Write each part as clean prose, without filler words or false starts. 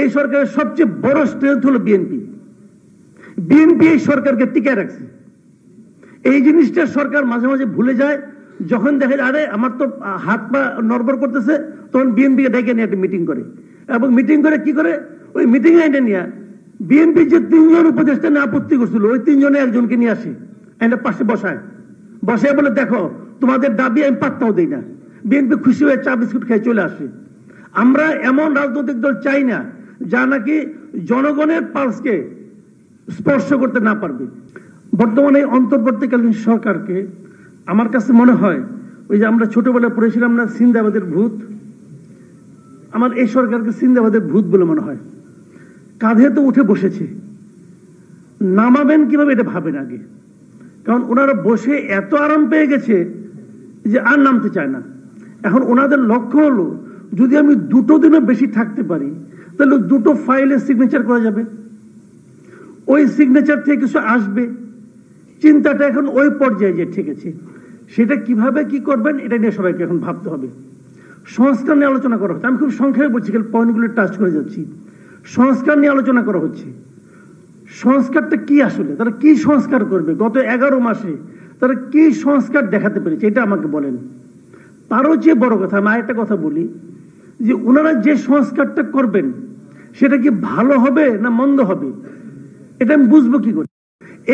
এই সরকারের সবচেয়ে বড় স্ট্রেংথ হলো বিএনপি। বিএনপি এই সরকারকে টিকায় রাখছে। এই জিনিসটা সরকার মাঝে মাঝে ভুলে যায়। যখন দেখে আরে আমার তো হাত পা নড়বড় করতেছে, তখন বিএনপিকে ডেকে নিয়ে একটা মিটিং করে, এবং মিটিং করে কি করে, ওই মিটিং আইনে নিয়ে বিএনপি যে 3 জন উপদেষ্টা নিয়ে আপত্তি করছিল, ওই 3 জনে একজনকে নিয়ে আসে, এনে পাশে বসায় বলে দেখো তোমাদের দাবি আমি পাত্তাও দিই না। বিএনপি খুশি হয়ে চা বিস্কুট খেয়ে চলে আসে। আমরা এমন রাজনৈতিক দল চাই না যা নাকি জনগণের পালসকে স্পর্শ করতে না পারবে। বর্তমানে অন্তর্বর্তীকালীন সরকারকে আমার কাছে মনে হয় ওই যে আমরা ছোটবেলায় পড়েছিলাম না সিন্দাবাদের ভূত, আমার এই সরকারকে সিন্দাবাদের ভূত বলে মনে হয়। কাঁধে তো উঠে বসেছে, নামাবেন কিভাবে এটা ভাবেন আগে। কারণ ওনারা বসে এত আরাম পেয়ে গেছে যে আর নামতে চায় না। এখন ওনাদের লক্ষ্য হলো যদি আমি 2 দিনও বেশি থাকতে পারি তাহলে 2 ফাইলে সিগনেচার করা যাবে, ওই সিগনেচার থেকে কিছু আসবে। চিন্তাটা এখন ওই পর্যায়ে যে ঠিক আছে, সেটা কিভাবে কি করবেন এটা নিয়ে সবাইকে এখন ভাবতে হবে। সংস্কার নিয়ে আলোচনা করা হচ্ছে, আমি খুব সংক্ষেপে বলছি, পয়েন্টগুলো টাচ করে যাচ্ছি। সংস্কার নিয়ে আলোচনা করা হচ্ছে। সংস্কারটা কি আসলে, তারা কি সংস্কার করবে? গত 11 মাসে তারা কি সংস্কার দেখাতে পেরেছে এটা আমাকে বলেন। তারও যে বড় কথা, আমি আরেকটা কথা বলি, যে ওনারা যে সংস্কারটা করবেন সেটা কি ভালো হবে না মন্দ হবে, এটা আমি বুঝবো কি করে?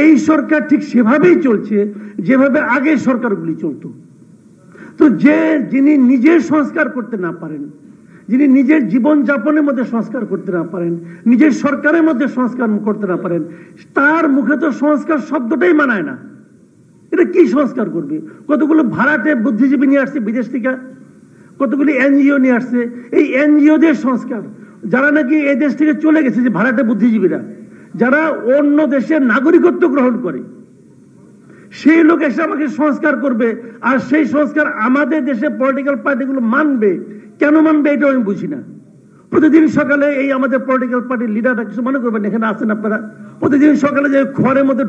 এই সরকার ঠিক সেভাবেই চলছে যেভাবে আগের সরকারগুলি চলতো। তো যিনি নিজের সংস্কার করতে না পারেন, যিনি নিজের জীবন যাপনের মধ্যে সংস্কার করতে না পারেন, নিজের সরকারের মধ্যে সংস্কার করতে না পারেন, তার মুখে তো সংস্কার শব্দটাই মানায় না। এটা কি সংস্কার করবে? কতগুলো ভাড়াটে বুদ্ধিজীবী নিয়ে আসছে বিদেশ থেকে, কতগুলি এনজিও নিয়ে আসছে। এই এনজিওদের সংস্কার, যারা নাকি এই দেশ থেকে চলে গেছে, যে ভাড়াটে বুদ্ধিজীবীরা যারা অন্য দেশের নাগরিকত্ব গ্রহণ করে, সেই লোক এসে আমাকে সংস্কার করবে, আর সেই সংস্কার আমাদের দেশে পলিটিক্যাল পার্টিগুলো মানবে। কেন মানবে এটা আমি বুঝি না। প্রতিদিন সকালে এই আমাদের পলিটিক্যাল পার্টির লিডাররা কিছু মনে করবেন, এখানে আছেন আপনারা, প্রতিদিন সকালে যে ঘরের মধ্যে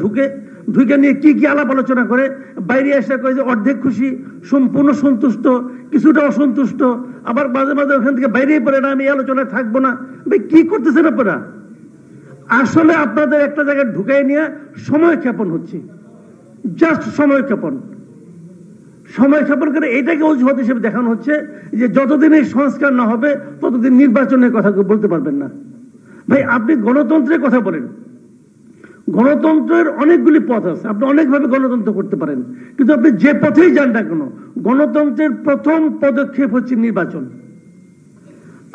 ঢুকে নিয়ে কি কি আলাপ আলোচনা করে, বাইরে এসে করে যে অর্ধেক খুশি, সম্পূর্ণ সন্তুষ্ট, কিছুটা অসন্তুষ্ট, আবার মাঝে মাঝে ওখান থেকে বাইরেই পড়ে না, আমি এই আলোচনায় থাকবো না। ভাই কি করতেছেন আপনারা? আসলে আপনাদের একটা জায়গায় ঢুকাই নিয়ে সময় ক্ষেপণ হচ্ছে, জাস্ট সময় ক্ষেপণ করে এটাকে অজুহাত হিসেবে দেখানো হচ্ছে যে যতদিন এই সংস্কার না হবে ততদিন নির্বাচনের কথা বলতে পারবেন না। ভাই আপনি গণতন্ত্রের কথা বলেন, গণতন্ত্রের অনেকগুলি পথ আছে, আপনি অনেকভাবে গণতন্ত্র করতে পারেন, কিন্তু আপনি যে পথেই যান না কেন, গণতন্ত্রের প্রথম পদক্ষেপ হচ্ছে নির্বাচন।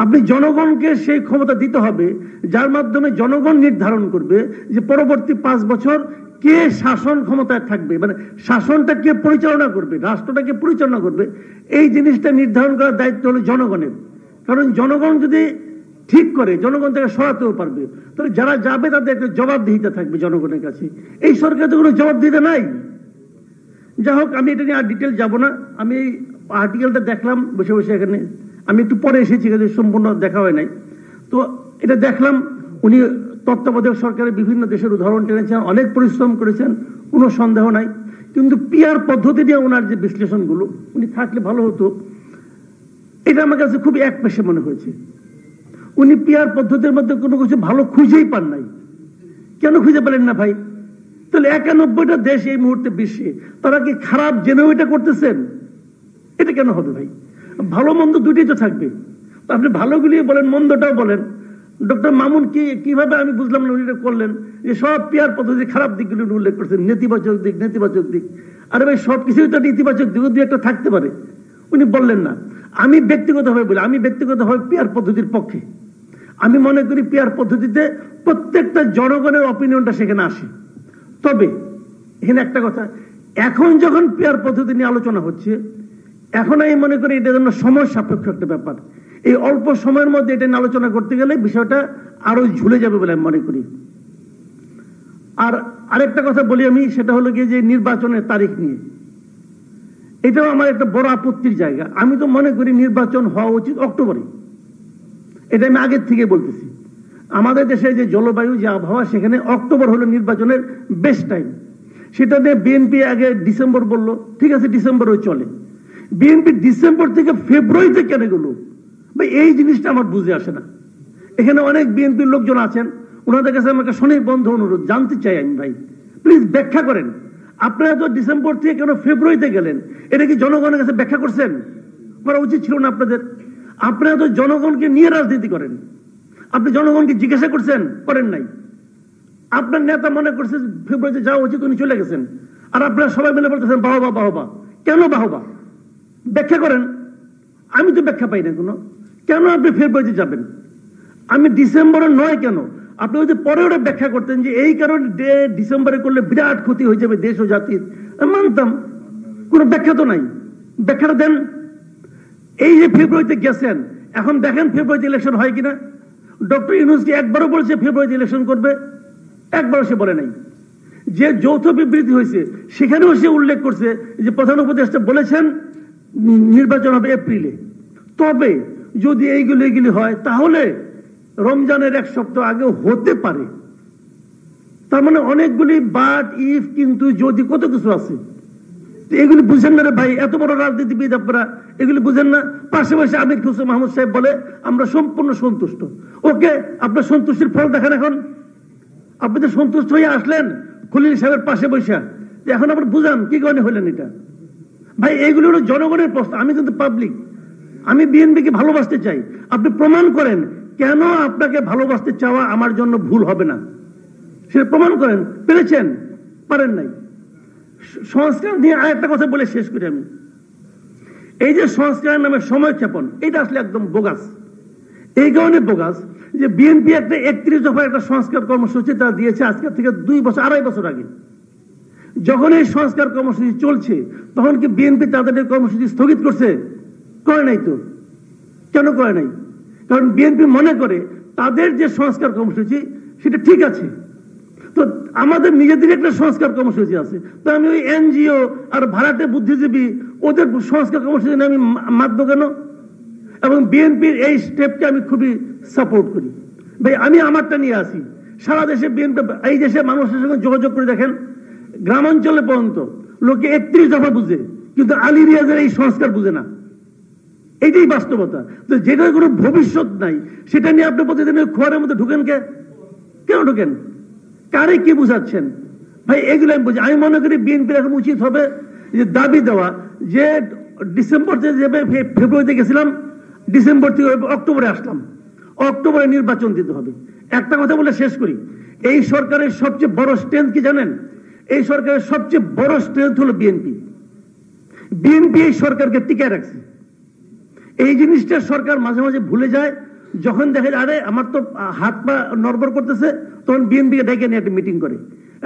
আপনি জনগণকে সেই ক্ষমতা দিতে হবে যার মাধ্যমে জনগণ নির্ধারণ করবে যে পরবর্তী 5 বছর কে শাসন ক্ষমতায় থাকবে, মানে শাসনটা কে পরিচালনা করবে, রাষ্ট্রটা কে পরিচালনা করবে। এই জিনিসটা নির্ধারণ করার দায়িত্ব হলো জনগণের। কারণ জনগণ যদি ঠিক করে, জনগণ তাকে সরাতেও পারবে, তাহলে যারা যাবে তাদের একটা জবাবদিহিতা থাকবে জনগণের কাছে। এই সরকার তো কোনো জবাবদিহিতা নাই। যাই হোক, আমি এটা নিয়ে আর ডিটেল যাব না। আমি আর্টিকেলটা দেখলাম বসে বসে, এখানে আমি একটু পরে এসেছি, সম্পূর্ণ দেখা হয় নাই। তো এটা দেখলাম, উনি তত্ত্বাবধায়ক সরকারের বিভিন্ন দেশের উদাহরণ টেনেছেন, অনেক পরিশ্রম করেছেন, কোনো সন্দেহ নাই। কিন্তু পিআর পদ্ধতি দিয়ে ওনার যে বিশ্লেষণগুলো, উনি থাকলে ভালো হতো। এটা আমার কাছে খুব একপেশে মনে হয়েছে। উনি পিআর পদ্ধতির মধ্যে কোনো কিছু ভালো খুঁজেই পান নাই। কেন খুঁজে পেলেন না ভাই? তাহলে 91টা দেশ এই মুহূর্তে বিশ্বে, তারা কি খারাপ জেনেও এটা করতেছেন? এটা কেন হবে ভাই? ভালো মন্দ দুটোই তো থাকবে। আপনি ভালোগুলি বলেন, মন্দটাও বলেন। ডক্টর মামুন কিভাবে আমি বুঝলাম না উনি এটা করলেন, যে সব পিআর পদ্ধতির খারাপ দিকগুলো উল্লেখ করছেন, নেতিবাচক দিক। আরে ভাই সব কিছুই তো ইতিবাচক দিক দুই একটা থাকতে পারে, উনি বললেন না। আমি ব্যক্তিগতভাবে বলি, আমি ব্যক্তিগতভাবে পিআর পদ্ধতির পক্ষে। আমি মনে করি পিআর পদ্ধতিতে প্রত্যেকটা জনগণের অপিনিয়নটা সেখানে আসে। তবে এখানে একটা কথা, এখন যখন পিআর পদ্ধতি নিয়ে আলোচনা হচ্ছে, এখন আমি মনে করি এটা জন্য সময় সাপেক্ষ একটা ব্যাপার। এই অল্প সময়ের মধ্যে এটা নিয়ে আলোচনা করতে গেলে বিষয়টা আরো ঝুলে যাবে বলে আমি মনে করি। আর আরেকটা কথা বলি আমি, সেটা হলো গিয়ে যে নির্বাচনের তারিখ নিয়ে, এটাও আমার একটা বড় আপত্তির জায়গা। আমি তো মনে করি নির্বাচন হওয়া উচিত অক্টোবরে। এটা আমি আগের থেকে বলতেছি। আমাদের দেশে যে জলবায়ু, যে আবহাওয়া, সেখানে অক্টোবর হলো নির্বাচনের বেস্ট টাইম। সেটা নিয়ে বিএনপি আগে ডিসেম্বর বললো, ঠিক আছে ডিসেম্বরও চলে। বিএনপি ডিসেম্বর থেকে ফেব্রুয়ারিতে কেন গেল ভাই? এই জিনিসটা আমার বুঝে আসে না। এখানে অনেক বিএনপির লোকজন আছেন, ওনাদের কাছে আমার একটা স্বনির্বন্ধ অনুরোধ, জানতে চাই আমি ভাই, প্লিজ ব্যাখ্যা করেন। আপনারা তো ডিসেম্বর থেকে কেন ফেব্রুয়ারিতে গেলেন, এটা কি জনগণের কাছে ব্যাখ্যা করছেন? করা উচিত ছিল না আপনাদের। আপনারা তো জনগণকে নিয়ে রাজনীতি করেন, আপনি জনগণকে জিজ্ঞাসা করছেন? করেন নাই। আপনার নেতা মনে করছে ফেব্রুয়ারিতে যাওয়া উচিত, উনি চলে গেছেন, আর আপনারা সবাই মিলে বলতেছেন বাহবা বাহবা। কেন বাহবা? ব্যাখ্যা করেন। আমি তো ব্যাখ্যা পাই না কোনো। কেন আপনি ফেব্রুয়ারিতে যাবেন? আমি ডিসেম্বরে নয় কেন? আপনি যদি পরে ওটা ব্যাখ্যা করতেন যে এই কারণে ডিসেম্বরে করলে বিরাট ক্ষতি হয়ে যাবে দেশ ও জাতির, মানতাম। কোনো ব্যাখ্যা তো নাই, ব্যাখ্যাটা দেন। এই যে ফেব্রুয়ারিতে গেছেন, এখন দেখেন ফেব্রুয়ারিতে ইলেকশন হয় কিনা। ডক্টর ইউনূস কি একবারও বলছে ফেব্রুয়ারিতে ইলেকশন করবে? একবারও সে বলে নাই। যে যৌথ বিবৃতি হয়েছে সেখানেও সে উল্লেখ করছে যে প্রধান উপদেষ্টা বলেছেন নির্বাচন হবে এপ্রিলে। তবে যদি এইগুলি হয় তাহলে রমজানের এক সপ্তাহ আগে হতে পারে। তার মানে অনেকগুলি বাট, ইফ, কিন্তু, যদি, কত কিছু আছে। এগুলি বুঝেন না রে ভাই, এত বড় রাজনীতিবিদ আপনারা এগুলি বুঝেন না। পাশাপাশি আমির হোসেন মাহমুদ সাহেব বলে আমরা সম্পূর্ণ সন্তুষ্ট। ওকে, আপনার সন্তুষ্টির ফল দেখেন। এখন আপনি তো সন্তুষ্ট হয়ে আসলেন খলিল সাহেবের পাশে বসে, এখন আপনি বুঝান কি কারণে হলেন এটা। ভাই এগুলো হলো জনগণের প্রশ্ন। আমি কিন্তু পাবলিক, আমি বিএনপিকে ভালোবাসতে চাই। আপনি প্রমাণ করেন কেন আপনাকে ভালোবাসতে চাওয়া আমার জন্য ভুল হবে না, সেটা প্রমাণ করেন। পেরেছেন? পারেন নাই। সংস্কার নিয়ে আরেকটা কথা বলে শেষ করি আমি। এই যে সংস্কারের নামে সময় ক্ষেপণ, এটা আসলে একদম বোগাস। এই কারণে বোগাস যে বিএনপি একটা 31 দফা একটা সংস্কার কর্মসূচি তারা দিয়েছে আজকে থেকে 2 বছর 2.5 বছর আগে। যখন এই সংস্কার কর্মসূচি চলছে তখন কি বিএনপি তাদের কর্মসূচি স্থগিত করছে? করে নাই তো। কেন করে নাই? কারণ বিএনপি মনে করে তাদের যে সংস্কার কর্মসূচি সেটা ঠিক আছে। তো আমাদের নিজেদের একটা সংস্কার কর্মসূচি আছে, তো আমি ওই এনজিও আর ভাড়াটে বুদ্ধিজীবী ওদের সংস্কার কর্মসূচি আমি মানবো কেন? এবং বিএনপির এই স্টেপকে আমি খুবই সাপোর্ট করি। ভাই আমি আমারটা নিয়ে আসি। সারা দেশে বিএনপি, এই দেশের মানুষের সঙ্গে যোগাযোগ করে দেখেন, গ্রামাঞ্চলে পর্যন্ত লোকে 31 দফা বুঝে, কিন্তু আলী রিয়াজের এই সংস্কার বুঝে না। এইটাই বাস্তবতা। তো যেটার কোনো ভবিষ্যৎ নাই সেটা নিয়ে আপনি প্রতিদিন খোয়ারের মধ্যে ঢুকেন কেন ঢুকেন? কারে কি বুঝাচ্ছেন? ভাই এগুলো আমি বুঝি। আমি মনে করি বিএনপির এখন উচিত হবে যে দাবি দেওয়া যে ডিসেম্বর থেকে ফেব্রুয়ারিতে গেছিলাম, ডিসেম্বর থেকে অক্টোবরে আসলাম, অক্টোবরে নির্বাচন দিতে হবে। একটা কথা বলে শেষ করি, এই সরকারের সবচেয়ে বড় স্ট্রেংথ কি জানেন? এই সরকারের সবচেয়ে বড় স্ট্রেংথ হলো বিএনপি। বিএনপি এই সরকারকে টিকায় রাখছে। এই জিনিসটা সরকার মাঝে মাঝে ভুলে যায়। যখন দেখে আরে আমার তো হাত পা নড়বড় করতেছে, তখন বিএনপিকে ডেকে নিয়ে একটা মিটিং করে,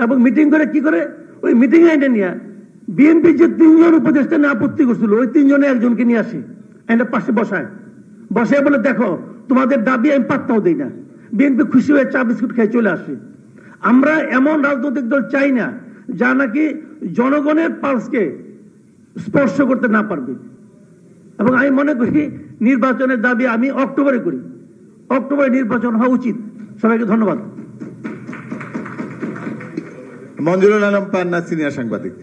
এবং মিটিং করে কি করে? ওই মিটিং আইনে নিয়ে বিএনপি যে 3 জন উপদেষ্টা নিয়ে আপত্তি করছিল ওই 3 জনে একজনকে নিয়ে আসে, আইনের পাশে বসায় বলে দেখো তোমাদের দাবি আমি পাত্তাও দিই না। বিএনপি খুশি হয়ে চা বিস্কুট খেয়ে চলে আসে। আমরা এমন রাজনৈতিক দল চাই না যা নাকি জনগণের পালসকে স্পর্শ করতে না পারবে। এবং আমি মনে করি নির্বাচনের দাবি আমি অক্টোবরে করি, অক্টোবরে নির্বাচন হওয়া উচিত। সবাইকে ধন্যবাদ। মঞ্জুরুল আলম পান্না, সিনিয়র সাংবাদিক।